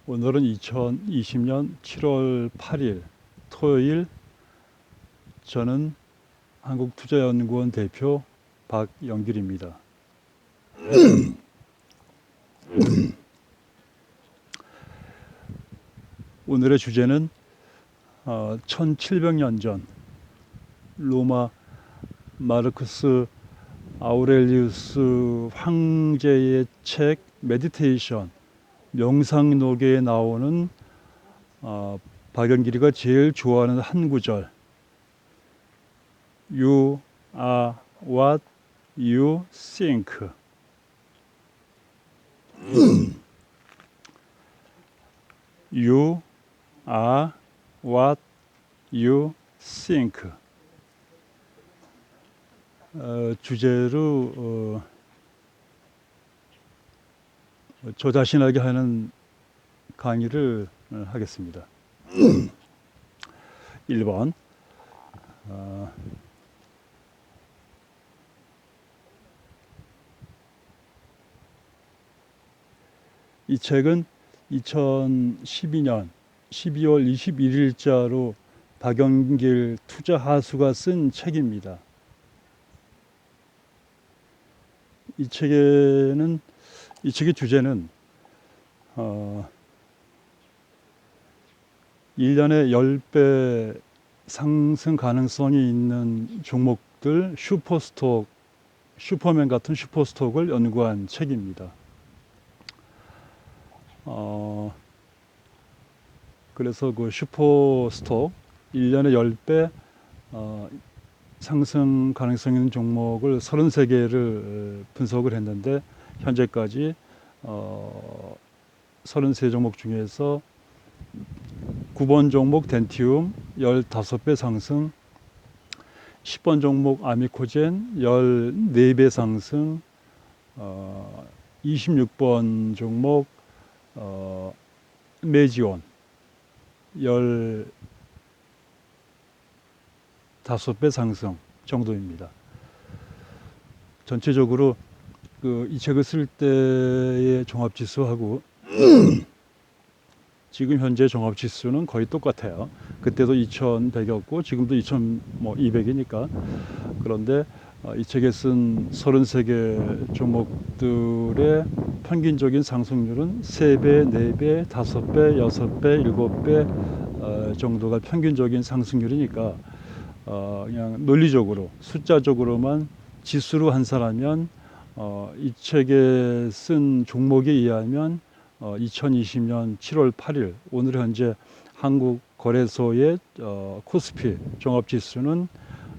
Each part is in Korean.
오늘은 2020년 7월 8일 토요일. 저는 한국투자연구원 대표 박영길입니다. 오늘의 주제는 1700년 전 로마 마르쿠스 아우렐리우스 황제의 책 메디테이션 명상록에 나오는 박영길이가 제일 좋아하는 한 구절, You are what you think. You are what you think. 주제로 저 자신에게 하는 강의를 하겠습니다. 1번. 이 책은 2012년 12월 21일자로 박영길 투자하수가 쓴 책입니다. 이 책의 주제는 1년에 10배 상승 가능성이 있는 종목들, 슈퍼스톡, 슈퍼맨 같은 슈퍼스톡을 연구한 책입니다. 그래서 그 슈퍼스톡 1년에 10배 상승 가능성 있는 종목을 33개를 분석을 했는데, 현재까지 33종목 중에서 9번 종목 덴티움 15배 상승, 10번 종목 아미코젠 14배 상승, 26번 종목 메지온 15배 상승 정도입니다. 전체적으로 이 책을 쓸 때의 종합지수하고 지금 현재 종합지수는 거의 똑같아요. 그때도 2100이었고 지금도 2200이니까. 그런데 이 책에 쓴 33개 종목들의 평균적인 상승률은 3배, 4배, 5배, 6배, 7배 정도가 평균적인 상승률이니까 그냥 논리적으로 숫자적으로만 지수로 환산하면 이 책에 쓴 종목에 의하면 2020년 7월 8일 오늘 현재 한국거래소의 코스피 종합지수는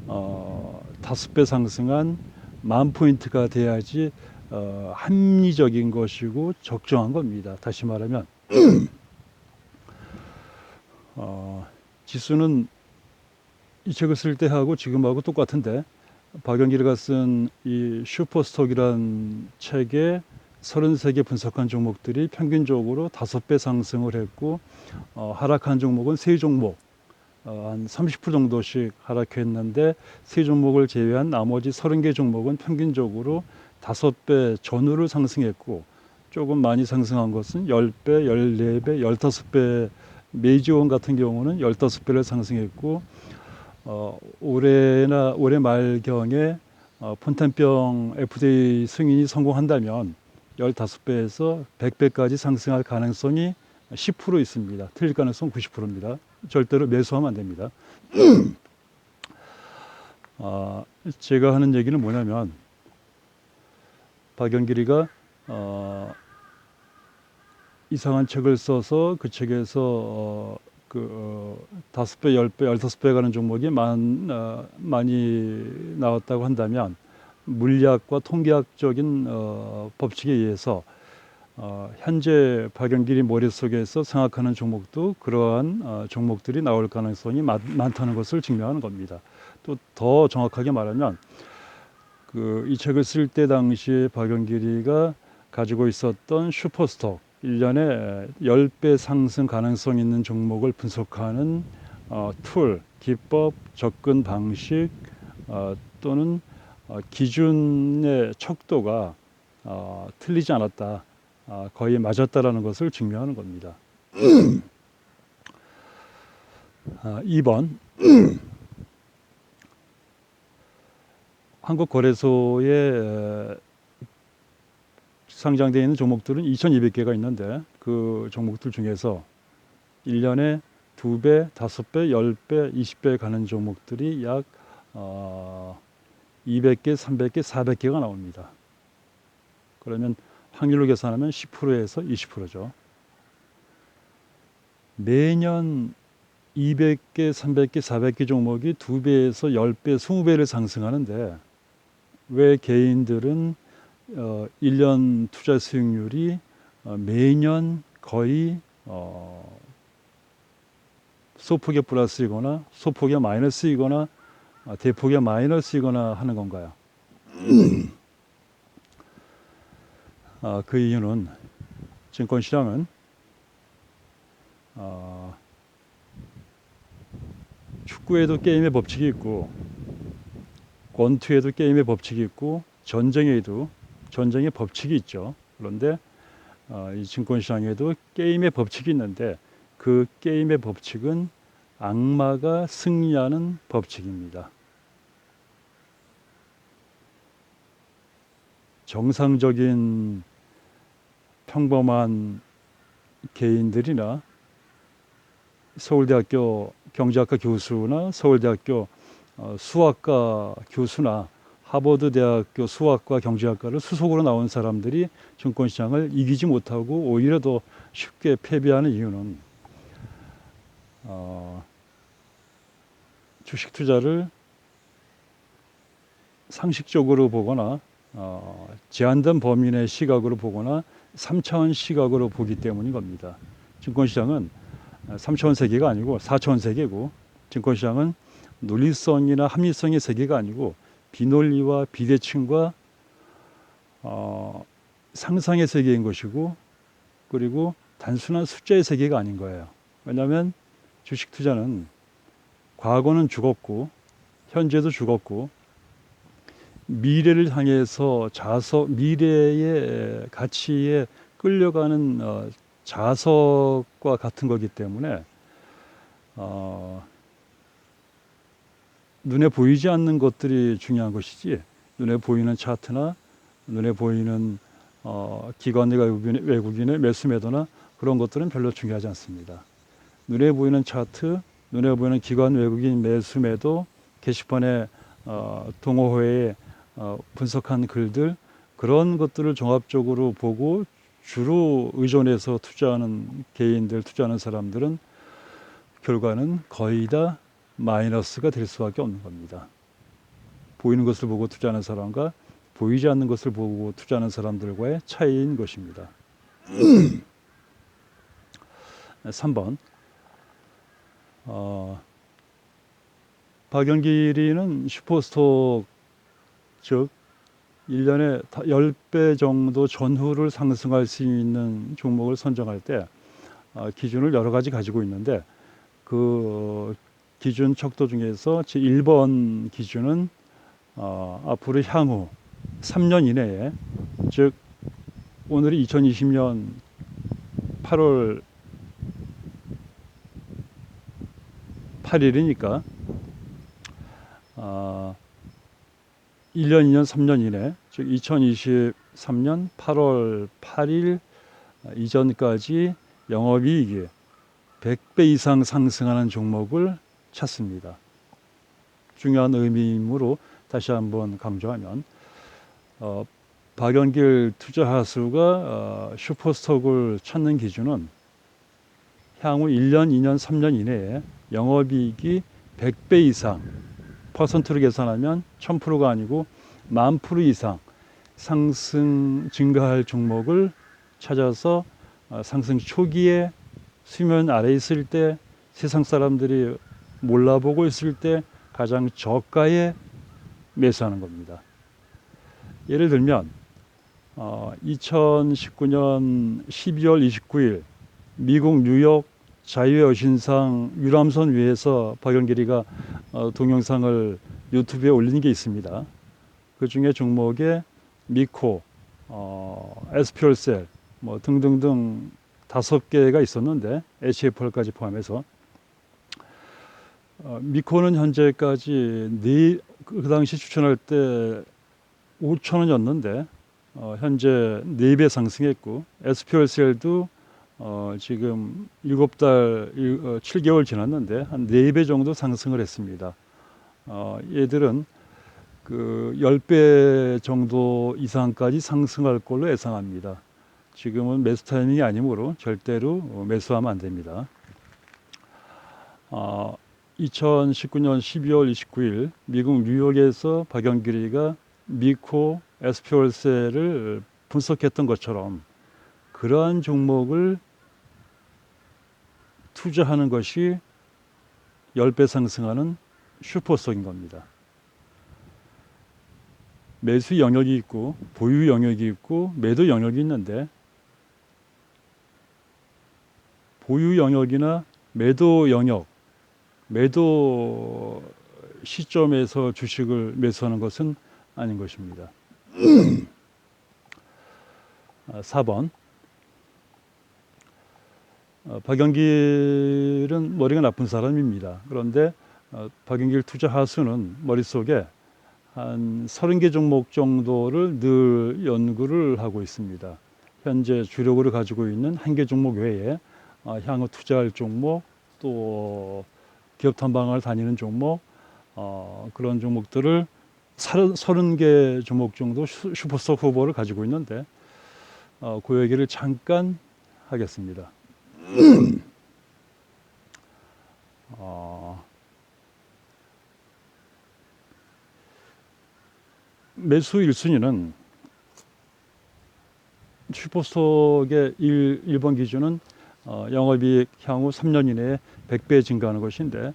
5배 상승한 10,000포인트가 돼야지 합리적인 것이고 적정한 겁니다. 다시 말하면 지수는 이 책을 쓸 때하고 지금하고 똑같은데, 박영길이가 쓴 이 슈퍼스톡이란 책에 33개 분석한 종목들이 평균적으로 5배 상승을 했고, 하락한 종목은 3종목, 한 30% 정도씩 하락했는데 3종목을 제외한 나머지 30개 종목은 평균적으로 5배 전후를 상승했고, 조금 많이 상승한 것은 10배, 14배, 15배, 메이지온 같은 경우는 15배를 상승했고, 올해 말경에 폰텐병 FDA 승인이 성공한다면 15배에서 100배까지 상승할 가능성이 10% 있습니다. 틀릴 가능성 90%입니다. 절대로 매수하면 안 됩니다. 제가 하는 얘기는 뭐냐면, 박영길이가 이상한 책을 써서 그 책에서 5배, 10배, 15배 가는 종목이 많이 나왔다고 한다면, 물리학과 통계학적인 법칙에 의해서 현재 박영길이 머릿속에서 생각하는 종목도 그러한 종목들이 나올 가능성이 많다는 것을 증명하는 겁니다. 또 더 정확하게 말하면, 이 책을 쓸 때 당시에 박영길이가 가지고 있었던 슈퍼스톡 1년에 10배 상승 가능성 있는 종목을 분석하는 툴, 기법, 접근 방식 또는 기준의 척도가 틀리지 않았다, 거의 맞았다라는 것을 증명하는 겁니다. 2번 한국거래소에 상장되어 있는 종목들은 2,200개가 있는데 그 종목들 중에서 1년에 2배, 5배, 10배, 20배 가는 종목들이 약 200개, 300개, 400개가 나옵니다. 그러면 확률로 계산하면 10%에서 20%죠. 매년 200개, 300개, 400개 종목이 2배에서 10배, 20배를 상승하는데 왜 개인들은 1년 투자 수익률이 매년 거의 소폭의 플러스이거나 소폭의 마이너스이거나 대폭의 마이너스이거나 하는 건가요? 그 이유는 증권시장은 축구에도 게임의 법칙이 있고 권투에도 게임의 법칙이 있고 전쟁에도 전쟁의 법칙이 있죠. 그런데 이 증권시장에도 게임의 법칙이 있는데 그 게임의 법칙은 악마가 승리하는 법칙입니다. 정상적인 평범한 개인들이나 서울대학교 경제학과 교수나 서울대학교 수학과 교수나 하버드대학교 수학과 경제학과를 수석으로 나온 사람들이 증권시장을 이기지 못하고 오히려 더 쉽게 패배하는 이유는 주식 투자를 상식적으로 보거나 제한된 범위 내 시각으로 보거나 3차원 시각으로 보기 때문인 겁니다. 증권시장은 3차원 세계가 아니고 4차원 세계고 증권시장은 논리성이나 합리성의 세계가 아니고 비논리와 비대칭과 상상의 세계인 것이고 그리고 단순한 숫자의 세계가 아닌 거예요. 왜냐하면 주식 투자는 과거는 죽었고 현재도 죽었고 미래를 향해서 미래의 가치에 끌려가는 자석과 같은 거기 때문에 눈에 보이지 않는 것들이 중요한 것이지 눈에 보이는 차트나 눈에 보이는 기관이나 외국인의 매수 매도나 그런 것들은 별로 중요하지 않습니다. 눈에 보이는 차트, 눈에 보이는 기관 외국인 매수 매도 게시판에 동호회에 분석한 글들 그런 것들을 종합적으로 보고 주로 의존해서 투자하는 개인들, 투자하는 사람들은 결과는 거의 다 마이너스가 될 수밖에 없는 겁니다. 보이는 것을 보고 투자하는 사람과 보이지 않는 것을 보고 투자하는 사람들과의 차이인 것입니다. 3번 박연길이는 슈퍼스톡 즉 1년에 10배 정도 전후를 상승할 수 있는 종목을 선정할 때 기준을 여러 가지 가지고 있는데 그 기준 척도 중에서 제1번 기준은 앞으로 향후 3년 이내에 즉 오늘이 2020년 8월 8일이니까 1년, 2년, 3년 이내 즉 2023년 8월 8일 이전까지 영업이익이 100배 이상 상승하는 종목을 찾습니다. 중요한 의미이므로 다시 한번 강조하면 박연길 투자하수가 슈퍼스톡을 찾는 기준은 향후 1년, 2년, 3년 이내에 영업이익이 100배 이상 퍼센트로 계산하면 1000%가 아니고 10,000% 이상 증가할 종목을 찾아서 상승 초기에 수면 아래 있을 때 세상 사람들이 몰라보고 있을 때 가장 저가에 매수하는 겁니다. 예를 들면 2019년 12월 29일 미국 뉴욕 자유의 여신상 유람선 위에서 박연길이가 동영상을 유튜브에 올린 게 있습니다. 그 중에 종목에 미코, 에스피올셀 뭐 등등등 5개가 있었는데 HFR까지 포함해서 미코는 현재까지 그 당시 추천할 때 5,000원이었는데 현재 4배 상승했고 SPLCL도 지금 7개월 지났는데 한 4배 정도 상승을 했습니다. 얘들은 그 10배 정도 이상까지 상승할 걸로 예상합니다. 지금은 매수 타이밍이 아니므로 절대로 매수하면 안 됩니다. 2019년 12월 29일 미국 뉴욕에서 박영길이가 미코 SPLC를 분석했던 것처럼 그러한 종목을 투자하는 것이 10배 상승하는 슈퍼스톡인 겁니다. 매수 영역이 있고 보유 영역이 있고 매도 영역이 있는데 보유 영역이나 매도 영역, 매도 시점에서 주식을 매수하는 것은 아닌 것입니다. 4번 박영길은 머리가 나쁜 사람입니다. 그런데 박영길 투자 하수는 머릿속에 한 30개 종목 정도를 늘 연구를 하고 있습니다. 현재 주력으로 가지고 있는 1개 종목 외에 향후 투자할 종목, 또 기업 탐방을 다니는 종목, 그런 종목들을 30개 종목 정도 슈퍼스톡 후보를 가지고 있는데 그 얘기를 잠깐 하겠습니다. 매수 1순위는 슈퍼스톡의 1번 기준은 영업이익 향후 3년 이내에 100배 증가하는 것인데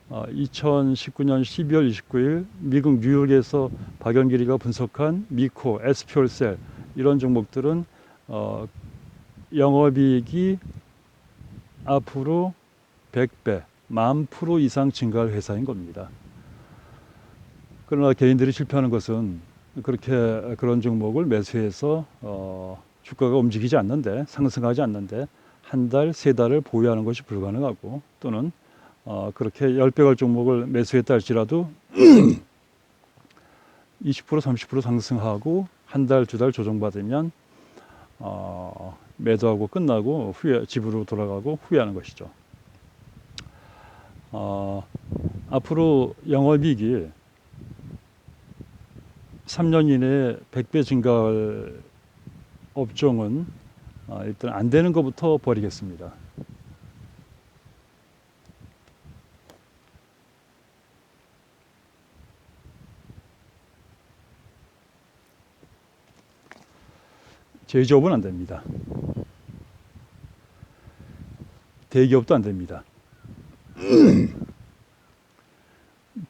2019년 12월 29일 미국 뉴욕에서 박영길이가 분석한 미코, SPLCL 이런 종목들은 영업이익이 앞으로 100배, 10,000% 이상 증가할 회사인 겁니다. 그러나 개인들이 실패하는 것은 그렇게 그런 종목을 매수해서 주가가 움직이지 않는데, 상승하지 않는데 한 달, 3달을 보유하는 것이 불가능하고, 또는 그렇게 10배 갈 종목을 매수했다 할지라도 20%, 30% 상승하고 한 달, 2달 조정받으면 매도하고 끝나고 집으로 돌아가고 후회하는 것이죠. 앞으로 영업이익이 3년 이내에 100배 증가할 업종은 일단 안 되는 것부터 버리겠습니다. 제조업은 안 됩니다. 대기업도 안 됩니다.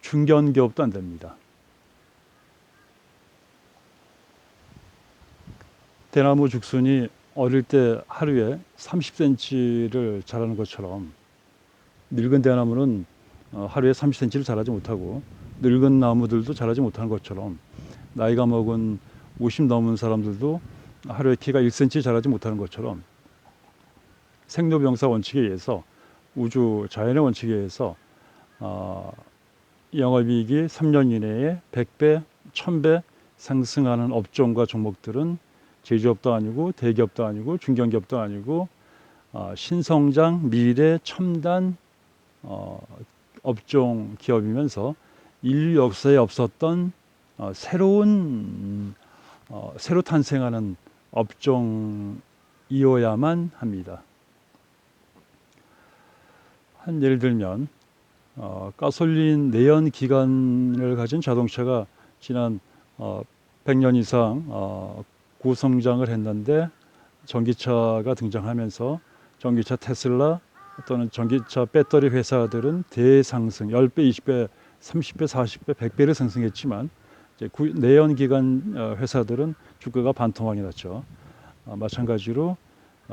중견기업도 안 됩니다. 대나무 죽순이 어릴 때 하루에 30cm를 자라는 것처럼 늙은 대나무는 하루에 30cm를 자라지 못하고 늙은 나무들도 자라지 못하는 것처럼 나이가 먹은 50 넘은 사람들도 하루에 키가 1cm 자라지 못하는 것처럼 생로병사 원칙에 의해서 우주 자연의 원칙에 의해서 영업이익이 3년 이내에 100배, 1000배 상승하는 업종과 종목들은 제조업도 아니고 대기업도 아니고 중견기업도 아니고 신성장, 미래, 첨단 업종 기업이면서 인류 역사에 없었던 새로 탄생하는 업종이어야만 합니다. 한 예를 들면 가솔린 내연 기관을 가진 자동차가 지난 100년 이상 고성장을 했는데 전기차가 등장하면서 전기차 테슬라 또는 전기차 배터리 회사들은 대상승 10배, 20배, 30배, 40배, 100배를 상승했지만 이제 내연기관 회사들은 주가가 반토막이 났죠. 마찬가지로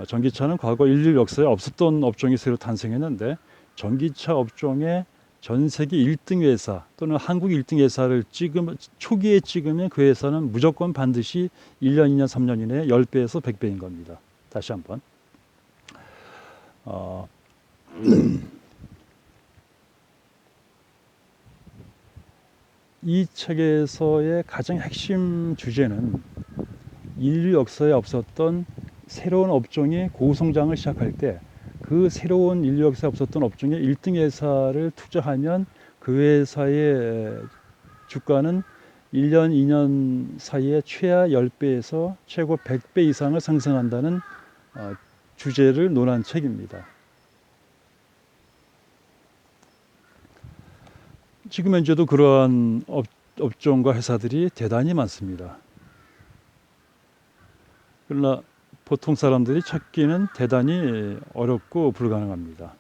전기차는 과거 인류 역사에 없었던 업종이 새로 탄생했는데 전기차 업종의 전 세계 1등 회사 또는 한국 1등 회사를 초기에 찍으면 그 회사는 무조건 반드시 1년, 2년, 3년 이내에 10배에서 100배인 겁니다. 다시 한번. 어, 이 책에서의 가장 핵심 주제는 인류 역사에 없었던 새로운 업종이 고성장을 시작할 때 그 새로운 인류 역사에 없었던 업종에 1등 회사를 투자하면 그 회사의 주가는 1년, 2년 사이에 최하 10배에서 최고 100배 이상을 상승한다는 주제를 논한 책입니다. 지금 현재도 그러한 업종과 회사들이 대단히 많습니다. 그러나 보통 사람들이 찾기는 대단히 어렵고 불가능합니다.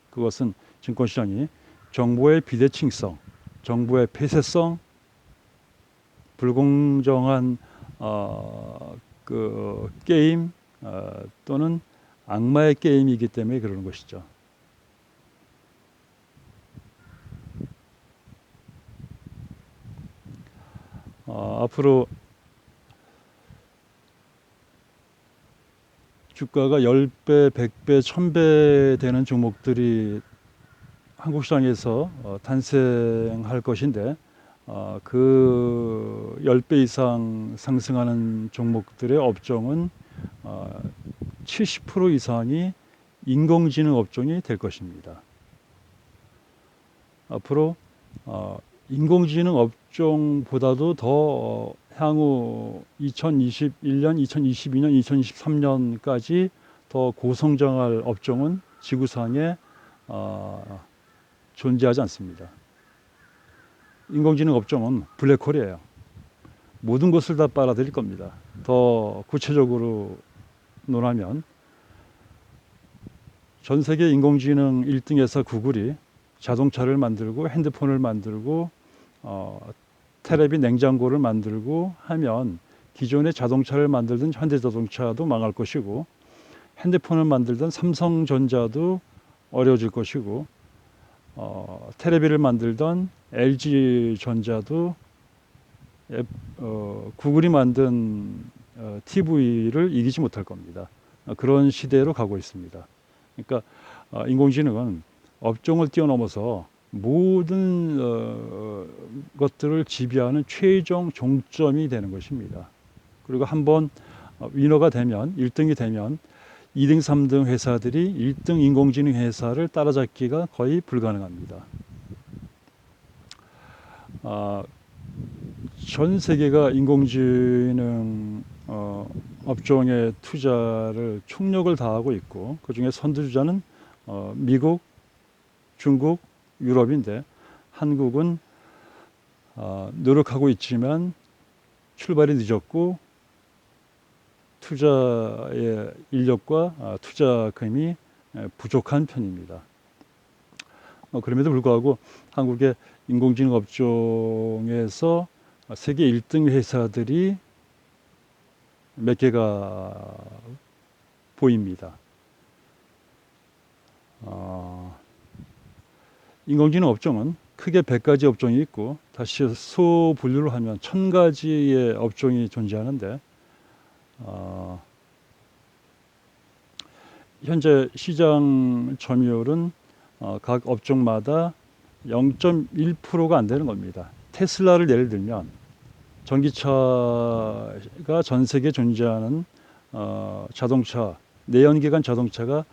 그것은 증권시장이 정보의 비대칭성, 정보의 폐쇄성, 불공정한 그 게임 또는 악마의 게임이기 때문에 그러는 것이죠. 앞으로 주가가 10배, 100배, 1000배 되는 종목들이 한국 시장에서 탄생할 것인데 그 10배 이상 상승하는 종목들의 업종은 70% 이상이 인공지능 업종이 될 것입니다. 앞으로 인공지능 업종보다도 더 향후 2021년, 2022년, 2023년까지 더 고성장할 업종은 지구상에 존재하지 않습니다. 인공지능 업종은 블랙홀이에요. 모든 것을 다 빨아들일 겁니다. 더 구체적으로 논하면 전 세계 인공지능 1등 회사 구글이 자동차를 만들고 핸드폰을 만들고 테레비 냉장고를 만들고 하면 기존의 자동차를 만들던 현대자동차도 망할 것이고 핸드폰을 만들던 삼성전자도 어려워질 것이고 테레비를 만들던 LG전자도 구글이 만든 TV를 이기지 못할 겁니다. 그런 시대로 가고 있습니다. 그러니까 인공지능은 업종을 뛰어넘어서 모든 것들을 지배하는 최종 종점이 되는 것입니다. 그리고 한번 위너가 되면 1등이 되면 2등, 3등 회사들이 1등 인공지능 회사를 따라잡기가 거의 불가능합니다. 전 세계가 인공지능 업종에 투자를 총력을 다하고 있고 그중에 선두주자는 미국, 중국, 유럽인데 한국은 노력하고 있지만 출발이 늦었고 투자의 인력과 투자금이 부족한 편입니다. 그럼에도 불구하고 한국의 인공지능 업종에서 세계 1등 회사들이 몇 개가 보입니다. 인공지능 업종은 크게 100가지 업종이 있고 다시 소분류를 하면 1000가지의 업종이 존재하는데 현재 시장 점유율은 각 업종마다 0.1%가 안 되는 겁니다. 테슬라를 예를 들면 전기차가 전 세계에 존재하는 자동차, 내연기관 자동차가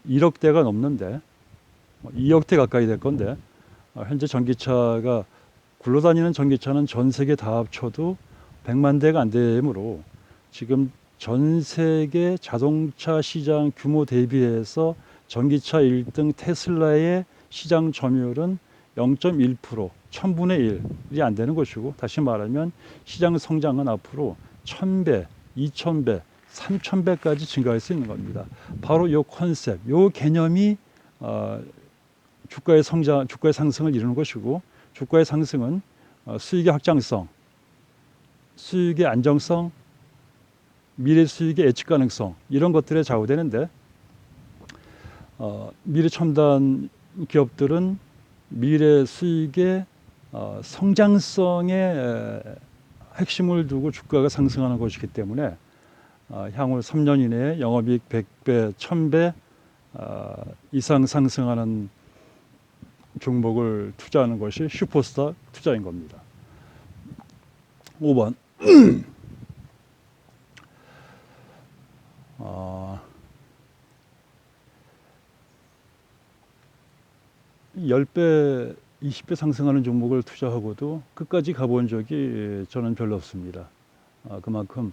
1억 대가 넘는데 2억 대 가까이 될 건데 현재 전기차가 굴러다니는 전기차는 전 세계 다 합쳐도 100만 대가 안 되므로 지금 전 세계 자동차 시장 규모 대비해서 전기차 1등 테슬라의 시장 점유율은 0.1%, 1000분의 1이 안 되는 것이고 다시 말하면 시장 성장은 앞으로 1000배, 2000배, 3000배까지 증가할 수 있는 겁니다. 바로 이 컨셉, 이 개념이 주가의 성장, 주가의 상승을 이루는 것이고 주가의 상승은 수익의 확장성, 수익의 안정성, 미래 수익의 예측 가능성 이런 것들에 좌우되는데 미래 첨단 기업들은 미래 수익의 성장성에 핵심을 두고 주가가 상승하는 것이기 때문에 향후 3년 이내에 영업이익 100배, 1000배 이상 상승하는 종목을 투자하는 것이 슈퍼스타 투자인 겁니다. 5번 10배, 20배 상승하는 종목을 투자하고도 끝까지 가본 적이 저는 별로 없습니다. 그만큼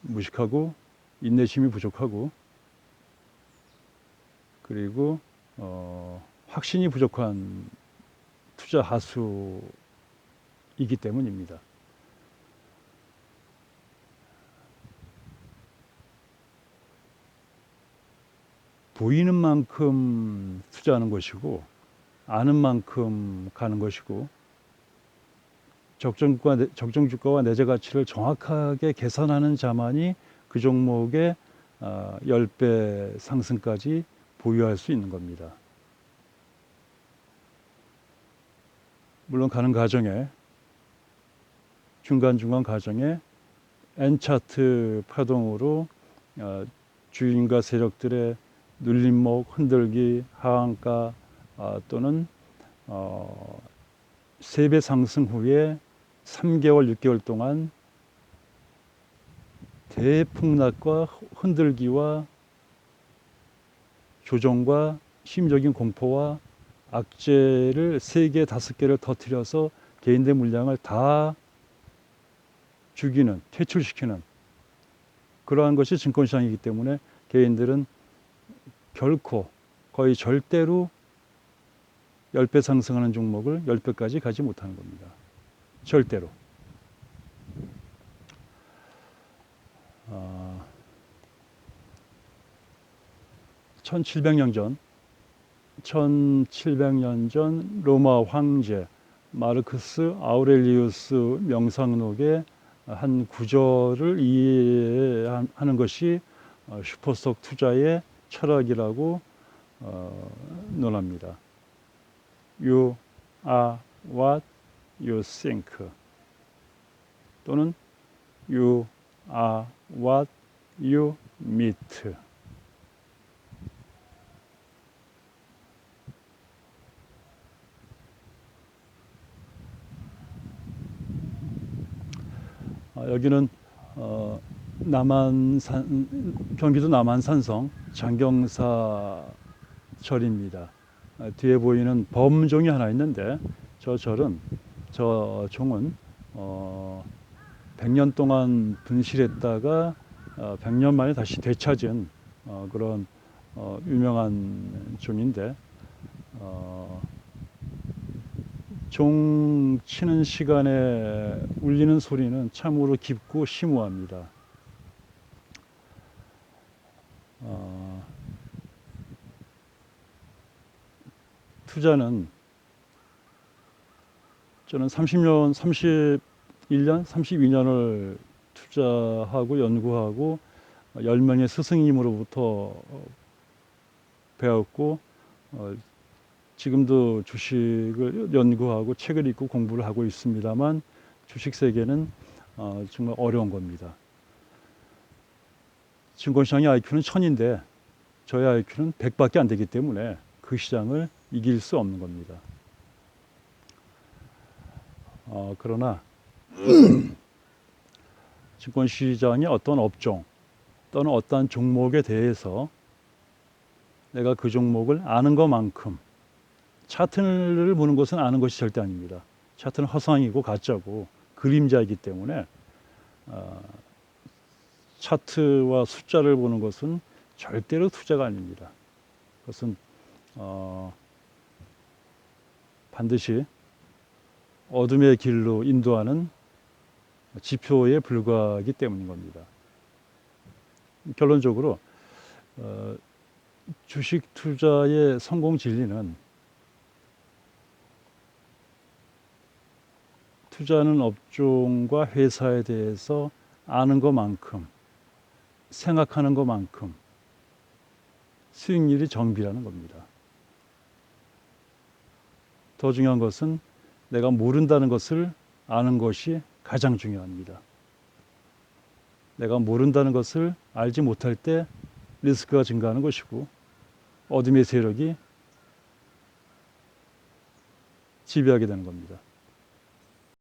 무식하고 인내심이 부족하고 그리고 확신이 부족한 투자 하수이기 때문입니다. 보이는 만큼 투자하는 것이고 아는 만큼 가는 것이고 적정 주가와 내재 가치를 정확하게 계산하는 자만이 그 종목의 10배 상승까지 보유할 수 있는 겁니다. 물론 가는 과정에 중간중간 과정에 N차트 파동으로 주인과 세력들의 눌림목, 흔들기, 하한가 또는 3배 상승 후에 3개월, 6개월 동안 대폭락과 흔들기와 조정과 심적인 공포와 악재를 3개, 5개를 터뜨려서 개인들 물량을 다 죽이는, 퇴출시키는 그러한 것이 증권시장이기 때문에 개인들은 결코 거의 절대로 10배 상승하는 종목을 10배까지 가지 못하는 겁니다. 절대로. 1700년 전 로마 황제 마르크스 아우렐리우스 명상록의 한 구절을 이해하는 것이 슈퍼스톡 투자의 철학이라고 논합니다. You are what you think 또는 You are what you meet. 여기는 경기도 남한산성 장경사 절입니다. 뒤에 보이는 범종이 하나 있는데 저 종은 100년 동안 분실했다가 100년 만에 다시 되찾은 그런 유명한 종인데 종 치는 시간에 울리는 소리는 참으로 깊고 심오합니다. 투자는 저는 31년, 32년을 투자하고 연구하고 10명의 스승님으로부터 배웠고 지금도 주식을 연구하고 책을 읽고 공부를 하고 있습니다만 주식 세계는 정말 어려운 겁니다. 증권시장의 IQ는 1000인데 저의 IQ는 100밖에 안 되기 때문에 그 시장을 이길 수 없는 겁니다. 그러나 증권시장의 어떤 업종 또는 어떤 종목에 대해서 내가 그 종목을 아는 것만큼 차트를 보는 것은 아는 것이 절대 아닙니다. 차트는 허상이고 가짜고 그림자이기 때문에 차트와 숫자를 보는 것은 절대로 투자가 아닙니다. 그것은 반드시 어둠의 길로 인도하는 지표에 불과하기 때문인 겁니다. 결론적으로 주식 투자의 성공 진리는 투자하는 업종과 회사에 대해서 아는 것만큼 생각하는 것만큼 수익률이 정비라는 겁니다. 더 중요한 것은 내가 모른다는 것을 아는 것이 가장 중요합니다. 내가 모른다는 것을 알지 못할 때 리스크가 증가하는 것이고 어둠의 세력이 지배하게 되는 겁니다.